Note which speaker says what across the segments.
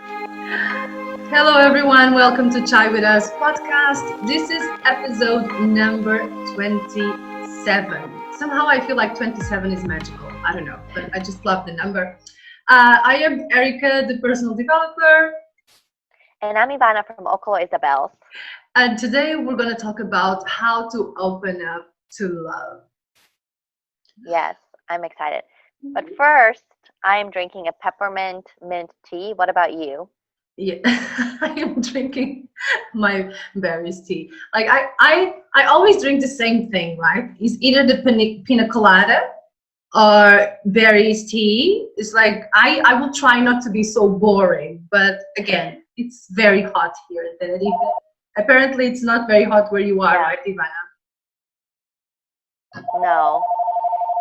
Speaker 1: Hello, everyone. Welcome to Chai with Us podcast. This is episode number 27. Somehow I feel like 27 is magical. I don't know, but I just love the number. I am Erica, the personal developer,
Speaker 2: And I'm Ivana from Okolo Isabels.
Speaker 1: and today we're going to talk about how to open up to love.
Speaker 2: Yes, I'm excited. But first, I'm drinking a peppermint mint tea. What about you?
Speaker 1: Yeah, I am drinking my berries tea. Like I always drink the same thing, right? It's either the pina colada or berries tea. It's like I will try not to be so boring, but again, it's very hot here in Tenerife. Apparently, it's not very hot where you are,
Speaker 2: Yeah,
Speaker 1: right, Ivana?
Speaker 2: no.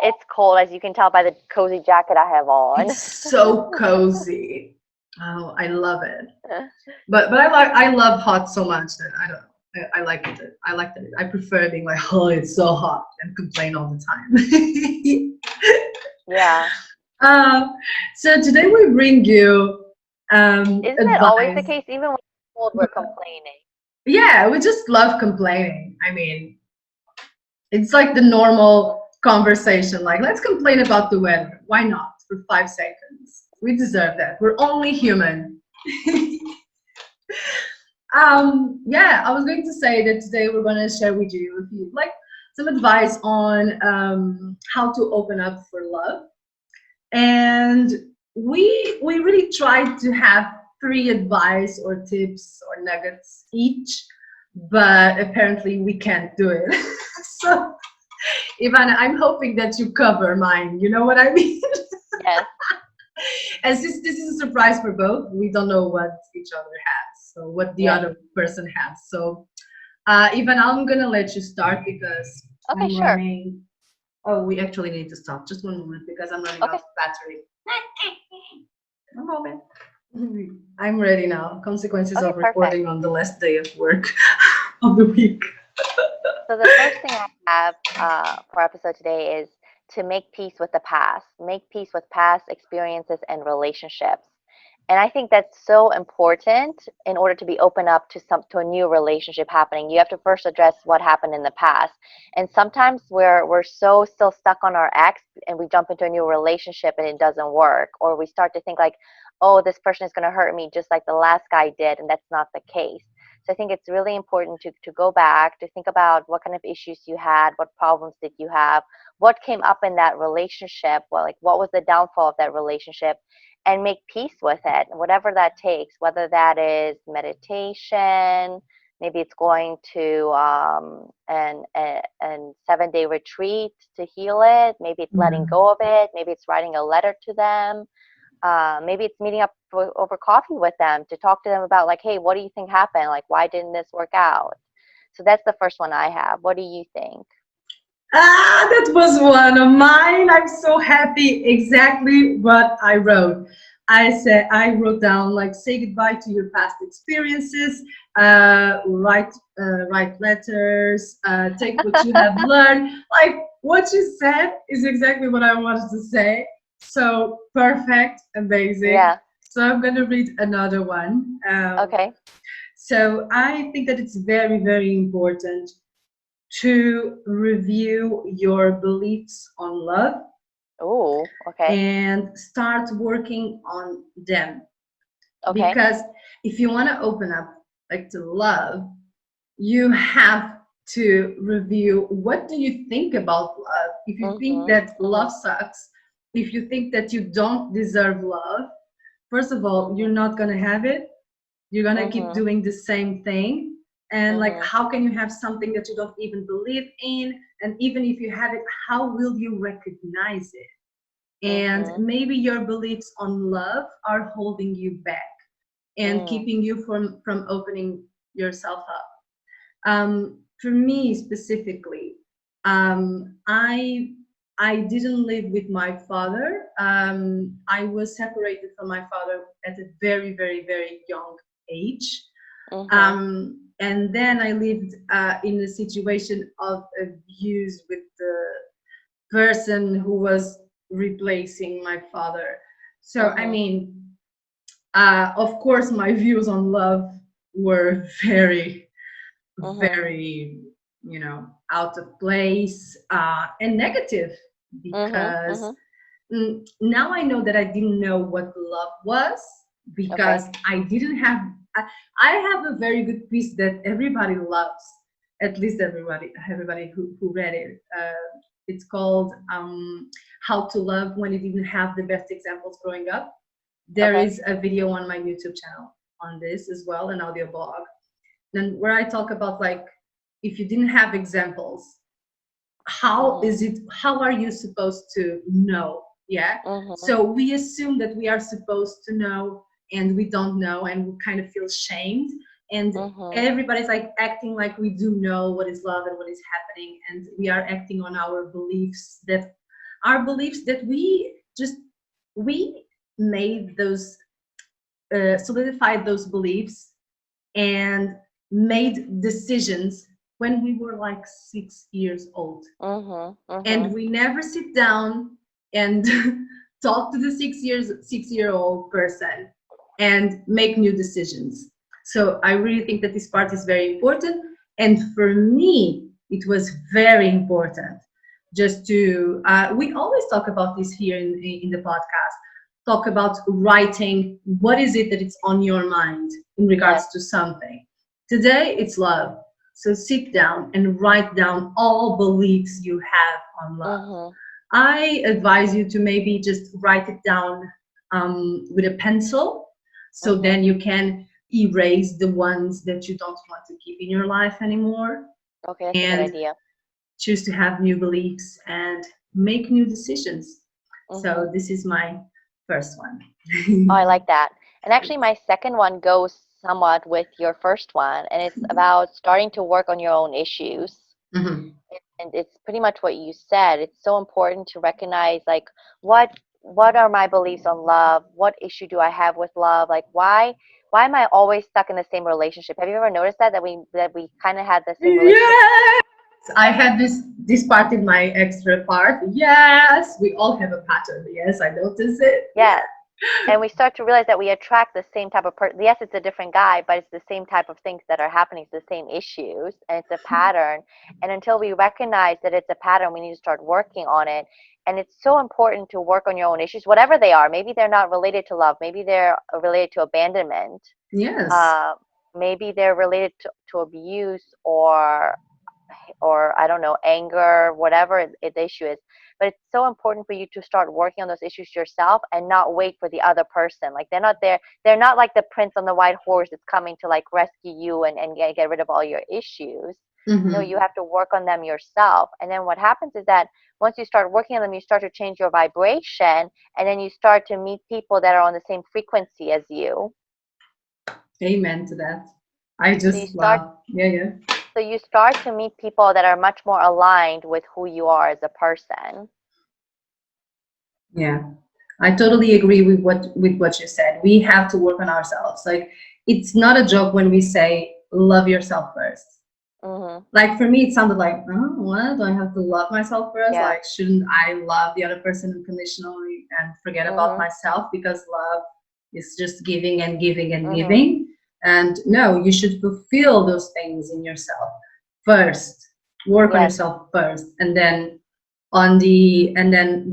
Speaker 2: It's cold, as you can tell by the cozy jacket I have
Speaker 1: It's
Speaker 2: on.
Speaker 1: so cozy. Oh, I love it. But I love hot so much that I don't know. I like it. I like that. I prefer being like, oh, it's so hot and complain all the time.
Speaker 2: Yeah.
Speaker 1: um, so today we bring you
Speaker 2: Isn't that always the
Speaker 1: advice.
Speaker 2: case? Even when it's cold, we're complaining.
Speaker 1: Yeah, we just love complaining. I mean, it's like the normal conversation. Like, let's complain about the weather. Why not? For 5 seconds. We deserve that. We're only human. Yeah, I was going to say that today we're going to share with you a few, like some advice on how to open up for love. And we really tried to have three advice or tips or nuggets each, but apparently we can't do it. So, Ivana, I'm hoping that you cover mine. You know what I mean?
Speaker 2: Yes.
Speaker 1: And since this is a surprise for both, we don't know what each other has, so what the
Speaker 2: Yes.
Speaker 1: other person has. So, Ivan, I'm gonna let you start because
Speaker 2: Okay,
Speaker 1: I'm
Speaker 2: sure.
Speaker 1: running. Oh, we actually need to stop. Just one moment because I'm running out
Speaker 2: Okay.
Speaker 1: of battery. One moment. I'm ready now. Consequences
Speaker 2: Okay,
Speaker 1: of
Speaker 2: perfect.
Speaker 1: recording on the last day of work of the week.
Speaker 2: So the first thing I have for our episode today is to make peace with the past, make peace with past experiences and relationships. And I think that's so important in order to be open up to a new relationship happening. You have to first address what happened in the past. And sometimes we're so still stuck on our ex and we jump into a new relationship and it doesn't work. Or we start to think like, oh, this person is going to hurt me just like the last guy did, and that's not the case. So I think it's really important to go back, to think about what kind of issues you had, what problems did you have, what came up in that relationship, what was the downfall of that relationship, and make peace with it, whatever that takes, whether that is meditation, maybe it's going to an 7-day retreat to heal it, maybe it's letting
Speaker 1: Mhm.
Speaker 2: go of it, maybe it's writing a letter to them, maybe it's meeting up over coffee with them to talk to them about like, hey, what do you think happened? Like, why didn't this work out? So that's the first one I have. What do you think?
Speaker 1: That was one of mine. I'm so happy. Exactly what I wrote. I wrote down like say goodbye to your past experiences, write letters, take what you have learned. Like what you said is exactly what I wanted to say. So perfect, amazing.
Speaker 2: Yeah.
Speaker 1: So I'm gonna read another one.
Speaker 2: Okay.
Speaker 1: So I think that it's very, very important to review your beliefs on love
Speaker 2: Oh, okay.
Speaker 1: and start working on them.
Speaker 2: Okay.
Speaker 1: Because if you want to open up like to love, you have to review what do you think about love. If you think
Speaker 2: Mhm.
Speaker 1: that love
Speaker 2: Mhm.
Speaker 1: sucks, if you think that you don't deserve love, first of all, you're
Speaker 2: Mhm.
Speaker 1: not going to have it. You're going to keep
Speaker 2: Mhm.
Speaker 1: doing the same thing. And like,
Speaker 2: Mhm.
Speaker 1: how can you have something that you don't even believe in? And even if you have it, how will you recognize it? And
Speaker 2: Mhm.
Speaker 1: maybe your beliefs on love are holding you back and
Speaker 2: Mm.
Speaker 1: keeping you from opening yourself up. For me specifically, I didn't live with my father. I was separated from my father at a very, very, very young age.
Speaker 2: Mhm.
Speaker 1: And then I lived in a situation of abuse with the person who was replacing my father. So, I
Speaker 2: Mhm.
Speaker 1: mean, Of course, my views on love were very,
Speaker 2: Mhm.
Speaker 1: very, out of place, and negative,
Speaker 2: Mhm.
Speaker 1: because
Speaker 2: Mhm.
Speaker 1: now I know that I didn't know what love was, because
Speaker 2: Okay.
Speaker 1: I didn't have. I have a very good piece that everybody loves, at least everybody who read it. It's called "How to Love When You Didn't Have the Best Examples Growing Up." There
Speaker 2: Okay.
Speaker 1: is a video on my YouTube channel on this as well, an audio blog, then where I talk about, like, if you didn't have examples,
Speaker 2: Mhm.
Speaker 1: how are you supposed to know? Yeah.
Speaker 2: Mhm.
Speaker 1: So we assume that we are supposed to know, and we don't know, and we kind of feel shamed, and
Speaker 2: Mhm.
Speaker 1: everybody's like acting like we do know what is love and what is happening, and we are acting on our beliefs that we made those, solidified those beliefs, and made decisions when we were like 6 years old.
Speaker 2: Mhm.
Speaker 1: And
Speaker 2: Mhm.
Speaker 1: we never sit down and talk to the 6 year old person and make new decisions. So I really think that this part is very important. And for me, it was very important just to, we always talk about this here in the podcast, talk about writing. What is it that it's on your mind in
Speaker 2: Yes.
Speaker 1: regards to something? Today, it's love. So sit down and write down all beliefs you have on love.
Speaker 2: Mhm.
Speaker 1: I advise you to maybe just write it down, with a pencil, so then
Speaker 2: Mhm.
Speaker 1: you can erase the ones that you don't want to keep in your life anymore,
Speaker 2: Okay, that's a good
Speaker 1: and
Speaker 2: idea.
Speaker 1: choose to have new beliefs and make new decisions.
Speaker 2: Mhm.
Speaker 1: So this is my first
Speaker 2: Oh, I
Speaker 1: one.
Speaker 2: like that. And actually, my second one goes somewhat with your first one, and it's about starting to work on your own issues.
Speaker 1: Mhm.
Speaker 2: And it's pretty much what you said. It's so important to recognize, like, what are my beliefs on love? What issue do I have with love? Like, why am I always stuck in the same relationship? Have you ever noticed that we kind of had the same relationship?
Speaker 1: Yes, I had this part in my extra part. Yes, we all have a pattern. Yes, I notice it.
Speaker 2: Yes. And we start to realize that we attract the same type of person. Yes, it's a different guy, but it's the same type of things that are happening. It's the same issues, and it's a pattern. And until we recognize that it's a pattern, we need to start working on it. And it's so important to work on your own issues, whatever they are. Maybe they're not related to love. Maybe they're related to abandonment.
Speaker 1: Yes.
Speaker 2: Uh, Maybe they're related to abuse, or I don't know, anger, whatever the issue is. But it's so important for you to start working on those issues yourself and not wait for the other person. Like they're not there. They're not like the prince on the white horse that's coming to like rescue you and get rid of all your issues. No,
Speaker 1: Hmm.
Speaker 2: you have to work on them yourself. And then what happens is that once you start working on them, you start to change your vibration, and then you start to meet people that are on the same frequency as you.
Speaker 1: Amen to that. I
Speaker 2: So you
Speaker 1: just
Speaker 2: start
Speaker 1: love. Yeah, yeah.
Speaker 2: so you start to meet people that are much more aligned with who you are as a person.
Speaker 1: Yeah. I totally agree with what you said. We have to work on ourselves. Like, it's not a joke when we say love yourself first.
Speaker 2: Mhm.
Speaker 1: Like, for me, it sounded like, oh, what? Do I have to love myself first?
Speaker 2: Yeah.
Speaker 1: Like, shouldn't I love the other person unconditionally and forget about
Speaker 2: Mhm.
Speaker 1: myself, because love is just giving and giving and
Speaker 2: Mhm.
Speaker 1: giving? And no, you should fulfill those things in yourself first. Work on
Speaker 2: Yes.
Speaker 1: yourself first, and then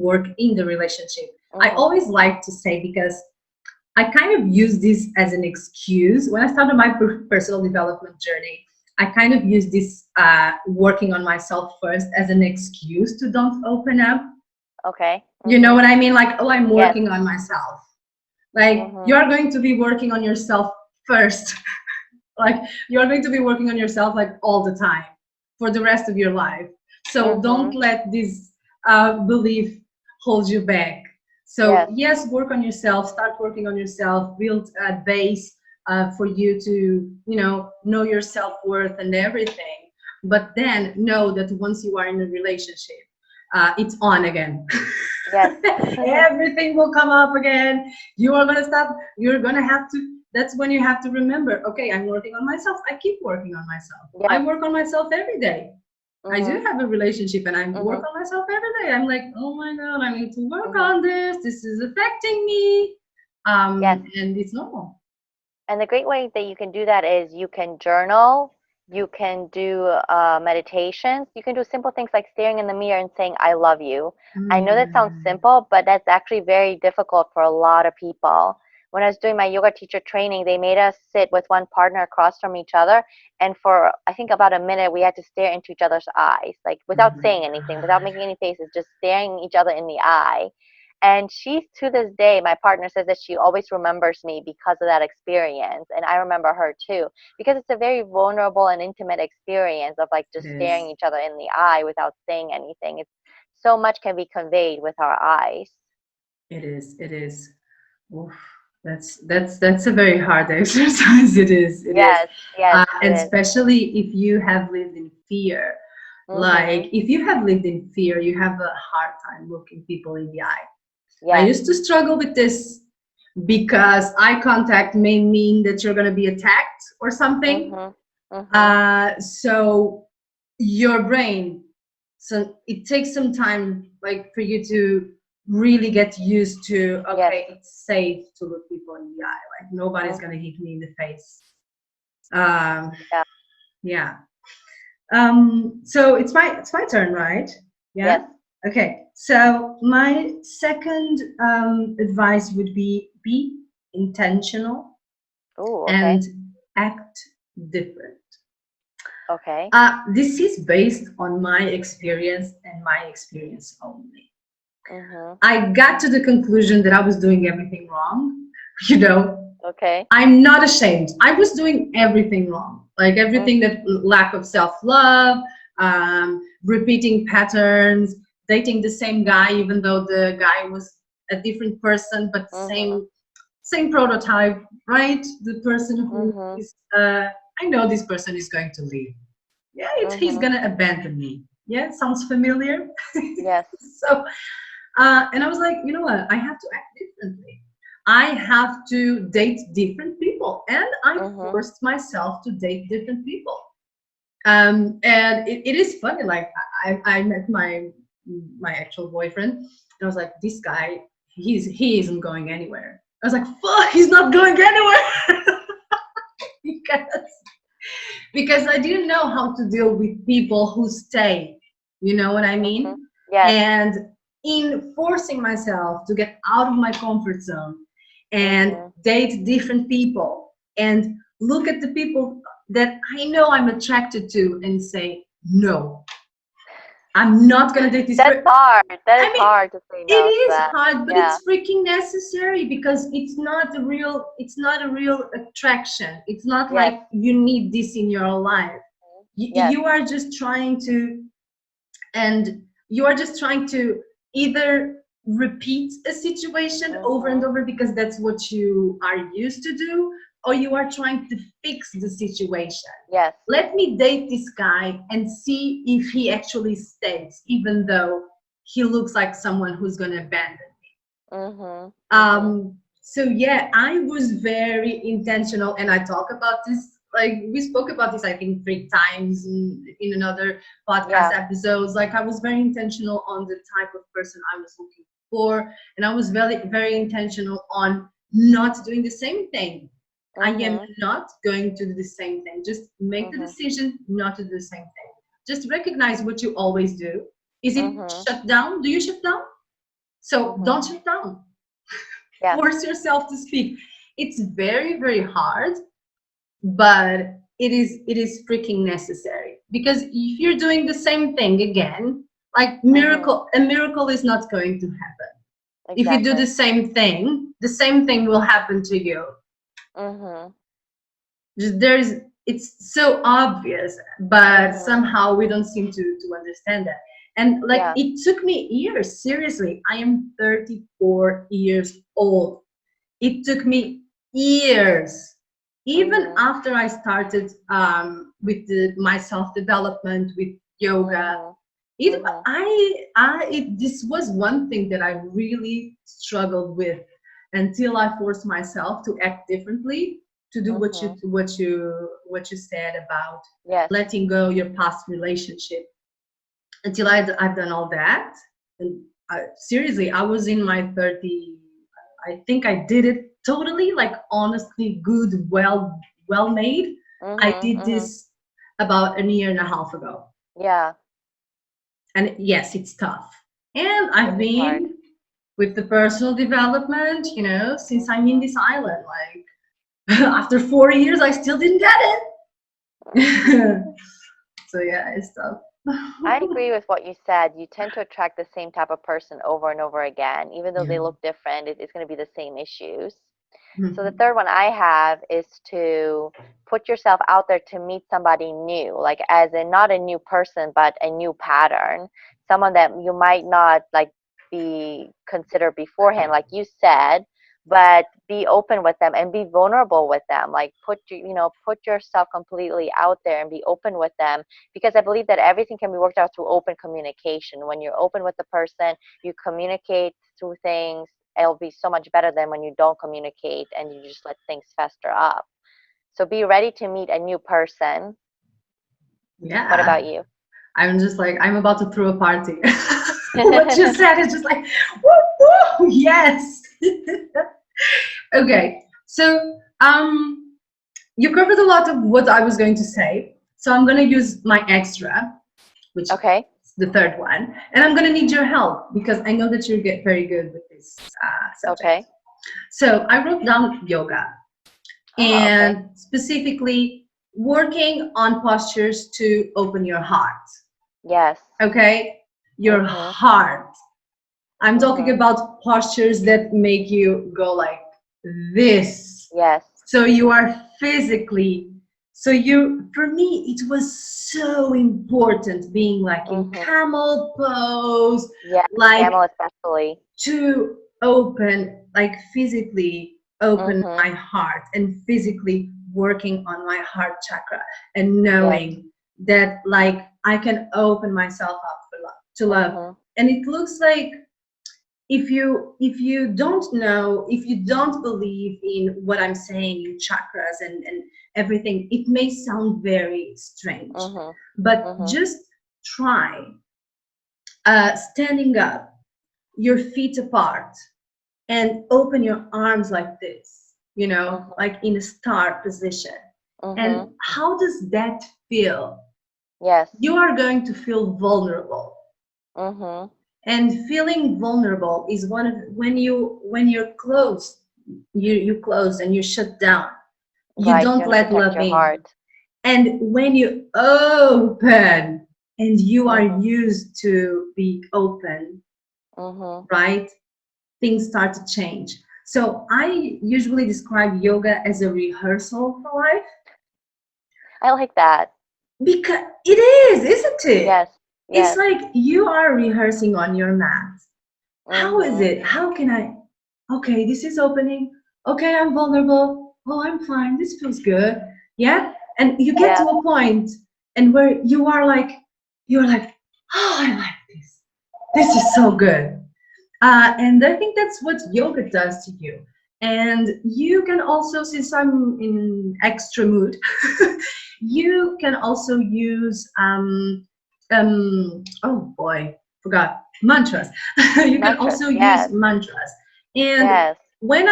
Speaker 1: work in the relationship. I
Speaker 2: Mhm.
Speaker 1: always like to say, because I kind of use this as an excuse. When I started my personal development journey, I kind of use this, working on myself first, as an excuse to don't open up.
Speaker 2: Okay.
Speaker 1: You know
Speaker 2: Mhm.
Speaker 1: what I mean? Like, oh, I'm
Speaker 2: Yes.
Speaker 1: working on myself. Like,
Speaker 2: Mhm.
Speaker 1: you're going to be working on yourself first. Like, you're going to be working on yourself, like, all the time for the rest of your life. So don't
Speaker 2: Mhm.
Speaker 1: let this, belief hold you back. So
Speaker 2: Yes.
Speaker 1: yes, work on yourself, start working on yourself, build a base, for you to, know your self-worth and everything. But then know that once you are in a relationship, it's on again.
Speaker 2: Yes.
Speaker 1: Everything will come up again. You're gonna have to, that's when you have to remember, okay, I'm working on myself. I keep working on myself. I
Speaker 2: Yes.
Speaker 1: work on myself every day. I do
Speaker 2: Mhm.
Speaker 1: have a relationship, and I work
Speaker 2: Mhm.
Speaker 1: on myself every day. I'm like, oh my God, I need to work
Speaker 2: Mhm.
Speaker 1: on this. This is affecting me.
Speaker 2: Yes.
Speaker 1: And it's normal.
Speaker 2: And the great way that you can do that is you can journal, you can do meditations, you can do simple things like staring in the mirror and saying, I love you. I know that sounds
Speaker 1: Mm.
Speaker 2: simple, but that's actually very difficult for a lot of people. When I was doing my yoga teacher training, they made us sit with one partner across from each other. And for, I think, about a minute, we had to stare into each other's eyes, like
Speaker 1: Oh
Speaker 2: without
Speaker 1: my
Speaker 2: saying anything, without
Speaker 1: God.
Speaker 2: making any faces, just staring each other in the eye. And she, to this day, my partner says that she always remembers me because of that experience. And I remember her too, because it's a very vulnerable and intimate experience of like
Speaker 1: It
Speaker 2: just staring
Speaker 1: is.
Speaker 2: each other in the eye without saying anything. It's so much can be conveyed with our eyes.
Speaker 1: It is. It is. Oof. That's a very hard exercise. It is. It is.
Speaker 2: Yes, yes,
Speaker 1: And
Speaker 2: it is.
Speaker 1: especially if you have lived in fear. Like
Speaker 2: Mhm.
Speaker 1: if you have lived in fear, you have a hard time looking people in the eye. I
Speaker 2: Yes.
Speaker 1: used to struggle with this because eye contact may mean that you're going to be attacked or something.
Speaker 2: Mhm. Mhm.
Speaker 1: So your brain, so it takes some time, like for you to really get used to.
Speaker 2: Yes.
Speaker 1: Okay, it's safe to look people in the eye. Like nobody's
Speaker 2: Mhm.
Speaker 1: going to hit me in the face. Um,
Speaker 2: Yeah.
Speaker 1: yeah. So it's my turn, right?
Speaker 2: Yes.
Speaker 1: Yeah. Okay. So my second advice would be intentional
Speaker 2: Ooh,
Speaker 1: and
Speaker 2: okay.
Speaker 1: act different.
Speaker 2: Okay.
Speaker 1: This is based on my experience and my experience only.
Speaker 2: Mhm.
Speaker 1: I got to the conclusion that I was doing everything wrong. You know,
Speaker 2: Okay.
Speaker 1: I'm not ashamed. I was doing everything wrong, like everything
Speaker 2: Mhm.
Speaker 1: that lack of self-love, repeating patterns, dating the same guy even though the guy was a different person, but the
Speaker 2: Mhm.
Speaker 1: same prototype, right? The person who
Speaker 2: Mhm.
Speaker 1: is, I know this person is going to leave. Yeah, he's
Speaker 2: Mhm.
Speaker 1: gonna abandon me. Yeah, sounds familiar.
Speaker 2: Yes.
Speaker 1: So, and I was like, you know what? I have to act differently. I have to date different people, and I
Speaker 2: Mhm.
Speaker 1: forced myself to date different people. And it is funny. Like I met my actual boyfriend, and I was like, this guy, he isn't going anywhere. I was like, fuck, he's not going anywhere. because because I didn't know how to deal with people who stay. You know what I
Speaker 2: Mhm.
Speaker 1: mean?
Speaker 2: Yes.
Speaker 1: And in forcing myself to get out of my comfort zone and
Speaker 2: Mhm.
Speaker 1: date different people and look at the people that I know I'm attracted to and say, no, I'm not gonna date this
Speaker 2: That's
Speaker 1: person.
Speaker 2: hard. That is
Speaker 1: I mean,
Speaker 2: hard to say
Speaker 1: it
Speaker 2: no to
Speaker 1: is
Speaker 2: that.
Speaker 1: hard, but
Speaker 2: Yeah.
Speaker 1: it's freaking necessary because it's not a real attraction. It's not
Speaker 2: Yes.
Speaker 1: like you need this in your life.
Speaker 2: Mhm.
Speaker 1: you,
Speaker 2: Yes.
Speaker 1: you are just trying to and you are just trying to either repeat a situation over and
Speaker 2: Mhm.
Speaker 1: over because that's what you are used to do, or you are trying to fix the situation.
Speaker 2: Yes.
Speaker 1: Let me date this guy and see if he actually stays, even though he looks like someone who's going to abandon.
Speaker 2: Mhm. Mhm.
Speaker 1: So yeah, I was very intentional, and I talk about this. Like we spoke about this, I think 3 times in another podcast
Speaker 2: Yeah.
Speaker 1: episodes. Like I was very intentional on the type of person I was looking for, and I was very intentional on not doing the same thing. I am
Speaker 2: Mhm.
Speaker 1: not going to do the same thing. Just make the
Speaker 2: Mhm.
Speaker 1: decision not to do the same thing. Just recognize what you always do. Is it
Speaker 2: Mhm.
Speaker 1: shut down? Do you shut down? So
Speaker 2: Mhm.
Speaker 1: don't shut down.
Speaker 2: Yes.
Speaker 1: Force yourself to speak. It's very hard, but it is freaking necessary, because if you're doing the same thing again, like
Speaker 2: Mhm.
Speaker 1: a miracle is not going to happen. If you do
Speaker 2: Exactly.
Speaker 1: the same thing will happen to you.
Speaker 2: Mhm.
Speaker 1: Just there's It's so obvious, but
Speaker 2: Mhm.
Speaker 1: somehow we don't seem to understand that. And like
Speaker 2: Yeah.
Speaker 1: it took me years, seriously. I am 34 years old. It took me years, even
Speaker 2: Mhm.
Speaker 1: after I started with my self development with yoga.
Speaker 2: Mhm.
Speaker 1: It
Speaker 2: Mhm.
Speaker 1: I it, This was one thing that I really struggled with until I forced myself to act differently, to do
Speaker 2: Mhm.
Speaker 1: what you said about
Speaker 2: Yes.
Speaker 1: letting go your past relationship. Until I've done all that, and seriously, I was in my 30. I think I did it totally like honestly good, well made. I
Speaker 2: Mhm.
Speaker 1: did
Speaker 2: Mhm.
Speaker 1: this about a year and a half ago.
Speaker 2: Yeah.
Speaker 1: And yes, it's tough. And
Speaker 2: It
Speaker 1: I've
Speaker 2: is hard.
Speaker 1: been with the personal development, since I'm in
Speaker 2: Mhm.
Speaker 1: this island. Like after 4 years, I still didn't get it. So yeah, it's tough.
Speaker 2: I agree with what you said. You tend to attract the same type of person over and over again, even though
Speaker 1: Yeah.
Speaker 2: they look different. It's going to be the same issues. So the
Speaker 1: Mhm.
Speaker 2: third one I have is to put yourself out there to meet somebody new, like as in not a new person, but a new pattern, someone that you might not like be considered beforehand, like you said, but be open with them and be vulnerable with them. Like put yourself completely out there and be open with them, because I believe that everything can be worked out through open communication. When you're open with the person, you communicate through things, it'll be so much better than when you don't communicate and you just let things fester up. So be ready to meet a new person. What
Speaker 1: Yeah.
Speaker 2: about you?
Speaker 1: I'm just like, I'm about to throw a party. What you said is just like, woo, woo, yes. Okay. So, you covered a lot of what I was going to say. So I'm going to use my extra, which is
Speaker 2: Okay.
Speaker 1: the third one. And I'm going to need your help because I know that you get very good with this subject.
Speaker 2: Okay.
Speaker 1: So I wrote down yoga
Speaker 2: Oh, okay.
Speaker 1: and specifically working on postures to open your heart.
Speaker 2: Yes.
Speaker 1: Okay? Your
Speaker 2: Mhm.
Speaker 1: heart. I'm talking
Speaker 2: Mhm.
Speaker 1: about postures that make you go like this.
Speaker 2: Yes.
Speaker 1: So you are physically, so you, for me, it was so important being like in
Speaker 2: Mhm.
Speaker 1: camel pose,
Speaker 2: Yes.
Speaker 1: like
Speaker 2: Camel especially.
Speaker 1: to open, like physically open
Speaker 2: Mhm.
Speaker 1: my heart and physically working on my heart chakra and
Speaker 2: Yes.
Speaker 1: knowing that like I can open myself up for love, to love.
Speaker 2: Mhm.
Speaker 1: And it looks like if you don't know, if you don't believe in what I'm saying in chakras and everything, it may sound very strange,
Speaker 2: Mhm.
Speaker 1: but
Speaker 2: Mhm.
Speaker 1: just try standing up, your feet apart, and open your arms like this,
Speaker 2: Mhm.
Speaker 1: like in a star position. And
Speaker 2: Mhm.
Speaker 1: how does that feel?
Speaker 2: Yes.
Speaker 1: You are going to feel vulnerable.
Speaker 2: Mhm.
Speaker 1: And feeling vulnerable is one of when you're closed, you close and you shut down. You
Speaker 2: Right. You
Speaker 1: don't
Speaker 2: want to
Speaker 1: let
Speaker 2: protect
Speaker 1: love
Speaker 2: your
Speaker 1: in.
Speaker 2: heart.
Speaker 1: And when you open and you are
Speaker 2: Mhm.
Speaker 1: used to be open,
Speaker 2: Mhm.
Speaker 1: right? Things start to change. So I usually describe yoga as a rehearsal for life
Speaker 2: I like that.
Speaker 1: because it is, isn't it?
Speaker 2: Yes.
Speaker 1: It's
Speaker 2: Yes.
Speaker 1: like you are rehearsing on your mat. How is
Speaker 2: Mhm.
Speaker 1: it? How can I? Okay, this is opening. Okay, I'm vulnerable. Oh, I'm fine. This feels good. Yeah. And you get
Speaker 2: Yeah.
Speaker 1: to a point and where you're like, oh, I like this. This is so good. And I think that's what yoga does to you. And you can also, since I'm in extra mood, you can also use oh boy, forgot mantras. You can
Speaker 2: Mantras.
Speaker 1: also use
Speaker 2: Yes.
Speaker 1: mantras. And
Speaker 2: Yes.
Speaker 1: when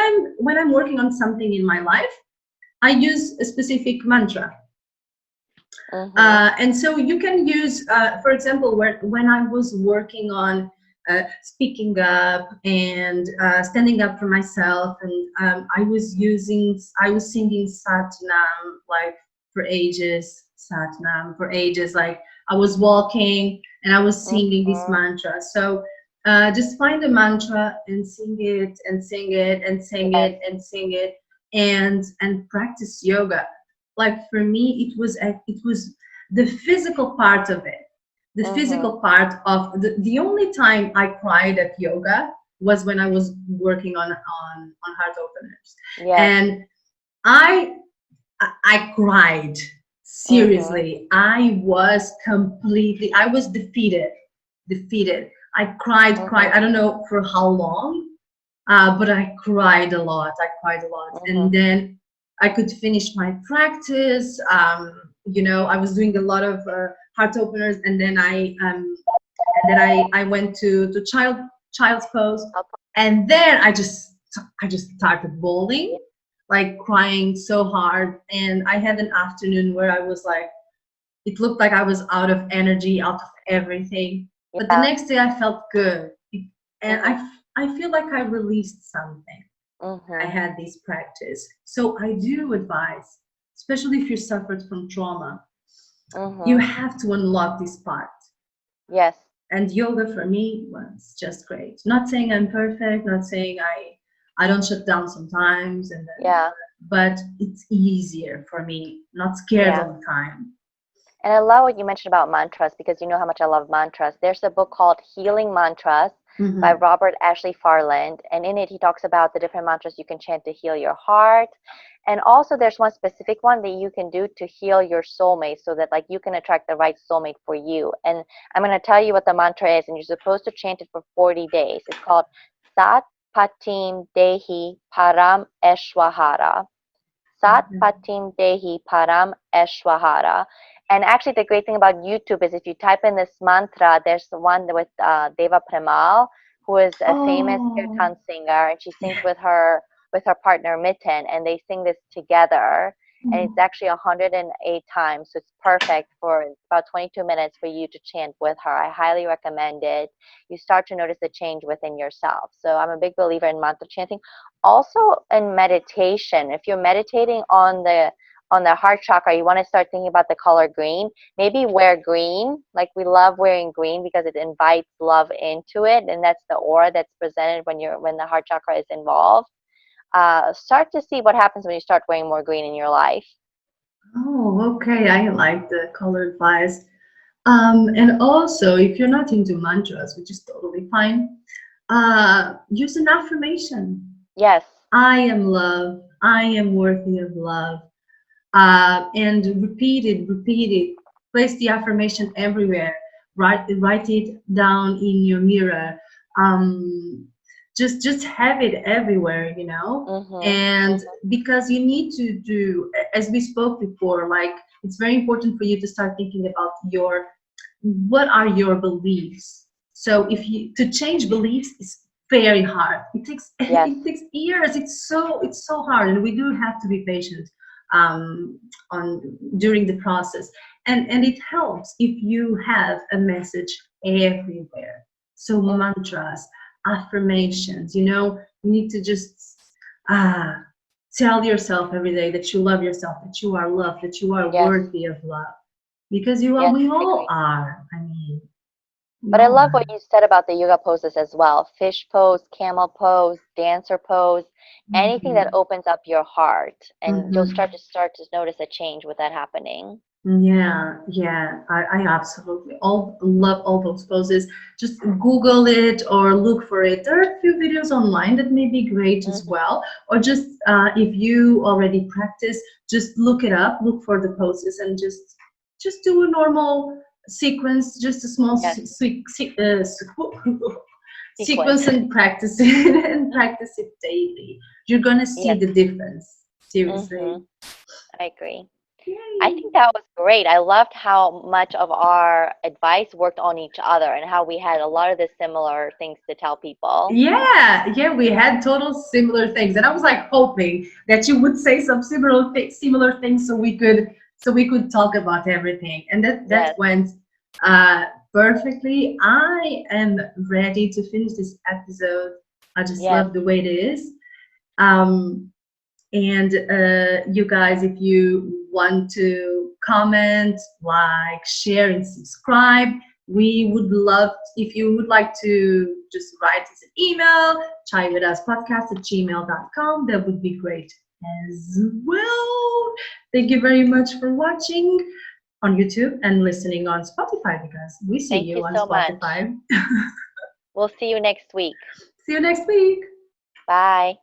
Speaker 1: I'm working on something in my life, I use a specific mantra.
Speaker 2: Mhm.
Speaker 1: And so you can use, for example, when I was working on speaking up and standing up for myself, and I was singing Satnam like for ages, Satnam for ages. Like I was walking and I was singing this
Speaker 2: Mhm.
Speaker 1: mantra. So just find a mantra and sing it and sing it and sing
Speaker 2: Yes.
Speaker 1: it and sing it and practice yoga. Like for me, it was the physical part of it, the
Speaker 2: Mhm.
Speaker 1: physical part of the only time I cried at yoga was when I was working on heart openers.
Speaker 2: Yes.
Speaker 1: And i I cried,
Speaker 2: Mhm.
Speaker 1: seriously. I was defeated. I cried,
Speaker 2: Mhm.
Speaker 1: I don't know for how long, but I cried a lot. And
Speaker 2: Mhm.
Speaker 1: then I could finish my practice. I was doing a lot of heart openers, and then I went to child's pose,
Speaker 2: I'll
Speaker 1: and then I just I just started bawling, like crying so hard. And I had an afternoon where I was like, it looked like I was out of energy, out of everything. But the
Speaker 2: Yeah.
Speaker 1: next day I felt good. And
Speaker 2: Mhm.
Speaker 1: I feel like I released something. I
Speaker 2: Mhm.
Speaker 1: had this practice. So I do advise, especially if you suffered from trauma, you
Speaker 2: Mhm.
Speaker 1: have to unlock this part.
Speaker 2: Yes.
Speaker 1: And yoga for me was just great. Not saying I'm perfect, not saying I don't shut down sometimes, and then,
Speaker 2: Yeah.
Speaker 1: but it's easier for me, not scared
Speaker 2: Yeah.
Speaker 1: all the time.
Speaker 2: And I love what you mentioned about mantras because you know how much I love mantras. There's a book called Healing Mantras by
Speaker 1: Hmm.
Speaker 2: Robert Ashley Farland, and in it he talks about the different mantras you can chant to heal your heart. And also there's one specific one that you can do to heal your soulmate so that like you can attract the right soulmate for you. And I'm going to tell you what the mantra is, and you're supposed to chant it for 40 days. It's called Sat Patim Dehi Param Eshwahara. Sat Patim Dehi Param Eshwahara. And actually, the great thing about YouTube is if you type in this mantra, there's the one with Deva Premal, who is a famous
Speaker 1: Oh,
Speaker 2: kirtan singer, and she sings
Speaker 1: yeah.
Speaker 2: with her partner Mitten, and they sing this together. And it's
Speaker 1: Mhm.
Speaker 2: actually 108 times, so it's perfect for about 22 minutes for you to chant with her. I highly recommend it. You start to notice the change within yourself. So I'm a big believer in mantra chanting. Also in meditation, if you're meditating on the heart chakra, you want to start thinking about the color green. Maybe wear green. Like we love wearing green because it invites love into it, and that's the aura that's presented when the heart chakra is involved. Start to see what happens when you start wearing more green in your life.
Speaker 1: Oh, okay. I like the color advice. And also, if you're not into mantras, which is totally fine, use an affirmation.
Speaker 2: Yes.
Speaker 1: I am love. I am worthy of love. And repeat it. Place the affirmation everywhere. Write it down in your mirror. Um, just have it everywhere, you know.
Speaker 2: Mhm.
Speaker 1: And
Speaker 2: Mhm.
Speaker 1: because you need to do, as we spoke before, like it's very important for you to start thinking about your what are your beliefs. So if you to change beliefs is very hard. It takes
Speaker 2: Yes.
Speaker 1: it takes years. It's so hard, and we do have to be patient um, on during the process. And it helps if you have a message everywhere. So
Speaker 2: Mhm.
Speaker 1: mantras, affirmations. You know, you need to just ah tell yourself every day that you love yourself, that you are loved, that you are
Speaker 2: Yes.
Speaker 1: worthy of love, because you are,
Speaker 2: Yes.
Speaker 1: we
Speaker 2: I
Speaker 1: all
Speaker 2: agree.
Speaker 1: are. I mean, we
Speaker 2: But I
Speaker 1: all
Speaker 2: love
Speaker 1: are.
Speaker 2: what you said about the yoga poses as well. Fish pose, camel pose, dancer pose, anything that
Speaker 1: Hmm.
Speaker 2: opens up your heart, and you'll
Speaker 1: Hmm.
Speaker 2: start to notice a change with that happening.
Speaker 1: Yeah, yeah, I absolutely all love all those poses. Just Google it or look for it. There are a few videos online that may be great as
Speaker 2: Hmm.
Speaker 1: well. Or just if you already practice, just look it up, look for the poses, and just do a normal sequence, just a small
Speaker 2: Yes, sequence.
Speaker 1: sequence and practice it and practice it daily. You're gonna see
Speaker 2: Yes.
Speaker 1: the difference.
Speaker 2: Hmm.
Speaker 1: Seriously.
Speaker 2: I agree. I
Speaker 1: Yay.
Speaker 2: think that was great. I loved how much of our advice worked on each other and how we had a lot of the similar things to tell people.
Speaker 1: Yeah, yeah, we had total similar things, and I was like hoping that you would say some similar things so we could talk about everything, and that
Speaker 2: Yes.
Speaker 1: went perfectly. I am ready to finish this episode. I just
Speaker 2: Yes.
Speaker 1: love the way it is. Um, and you guys, if you want to comment, like, share, and subscribe, we would love if you would like to just write us an email, chaywithUspodcast@gmail.com. That would be great as well. Thank you very much for watching on YouTube and listening on Spotify, because we see
Speaker 2: Thank you
Speaker 1: you on
Speaker 2: so much.
Speaker 1: Spotify.
Speaker 2: We'll see you next week.
Speaker 1: See you next week.
Speaker 2: Bye.